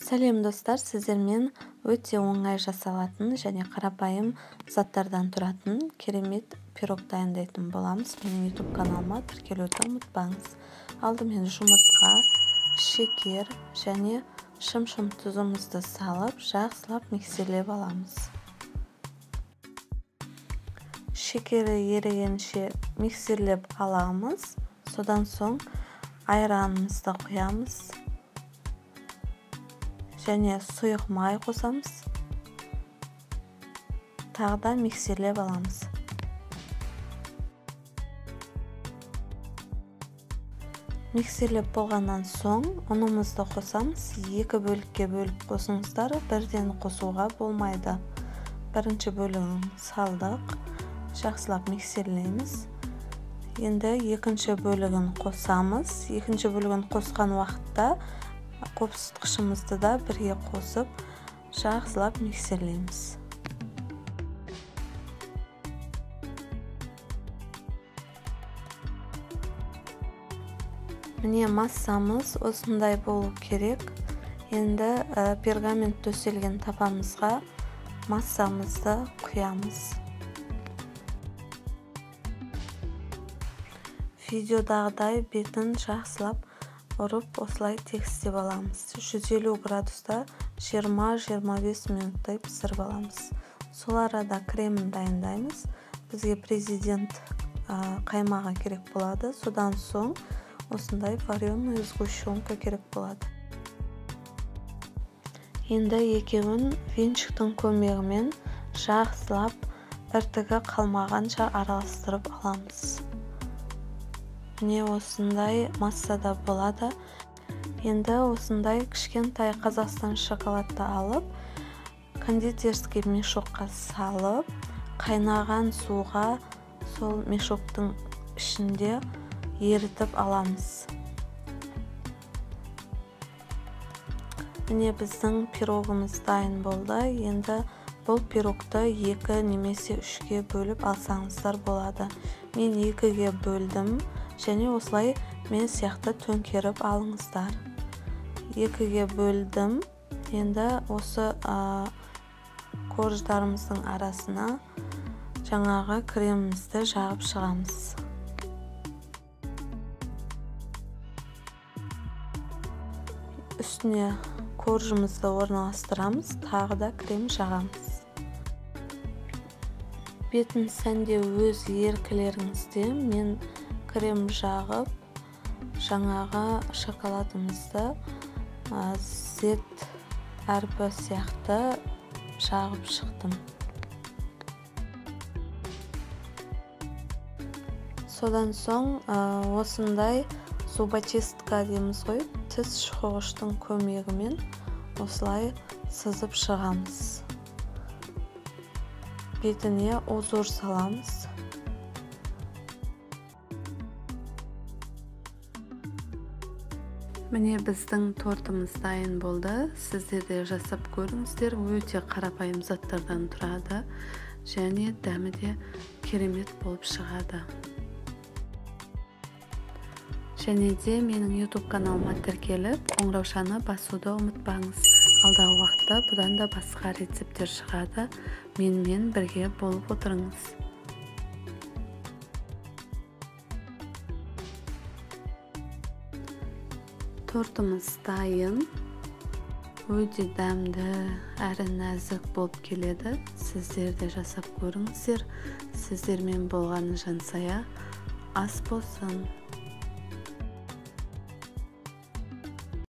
Сәлем достар, сіздермен өте оңай жасалатын және қарапайым заттардан тұратын керемет пирог дайындайтын боламыз. Менің YouTube каналыма тіркелуді ұмытпаңыз. Алдымен жұмыртқа, шекер және шым-шым тұзымызды салып, жақсылап миксерлеп аламыз. Шекері ерігенше миксерлеп аламыз. Содан соң айранымызды құямыз. Және сұйық май қосамыз. Тағы да миксерлеп аламыз. Миксерлеп болғаннан соң ұнымызды қосамыз. 2 бөлікке бөліп қосыңыздар, бірден қосуға болмайды. Бірінші бөлігін салдық, жақсылап миксерлейміз. Енді екінші бөлігін қосамыз. Екінші бөлігін қосқан уақытта қопсытқышымызды да бірге қосып, жақсылап миксерлейміз. Міне массамыз осындай болу керек. Енді пергамент төселген табамызға массамызды құямыз. Видеодағыдай бетін жақсылап ұрып, осылай тегістеп аламыз. 150 градуста 20-25 минуттай пісіріп аламыз. Сол арада кремін дайындаймыз. Бізге президент қаймағы керек болады. Содан соң осындай вареная сгущенка керек болады. Енді екеуін венчиктің көмегімен жақсылап біртігі қалмағанша араластырып аламыз. Міне осындай массада болады. Енді осындай кішкентай Қазақстан шоколадты алып, кондитерский мешокқа салып, қайнаған суға сол мешоктың ішінде ерітіп аламыз. Міне біздің пирогымыз дайын болды. Енді бұл пирогты 2 немесе 3-ге бөліп алсаңыздар болады. Мен 2-ге бөлдім. Және осылай мен сияқты төңкеріп алыңыздар. 2-ге бөлдім. Енді осы корждарымыздың арасына жаңағы кремімізді жағып шығамыз. Үстіне коржымызды орналастырамыз, тағы да крем жағамыз. Бетін сәнде өз еркілеріңізде мен крем жағып, жаңағы шоколадымызды Z әрпі сияқты жағып шықтым. Содан соң осындай зубочистка дейміз ғой, тіс шұқығыштың көмегімен осылай сызып шығамыз. Бетіне узор саламыз. Міне біздің тортымыз дайын болды. Сіздер де жасап көріңіздер. Өте қарапайым заттардан тұрады. Және дәмі де керемет болып шығады. Және де менің YouTube каналыма тіркеліп, қоңыраушаны басуды ұмытпаңыз. Алдағы уақытта бұдан да басқа рецептер шығады. Менімен бірге болып отырыңыз. Тортымыз дайын, өте дәмді әрі нәзік болып келеді. Сіздер де жасап көріңіздер. Сіздермен болғаны жансая ас болсын.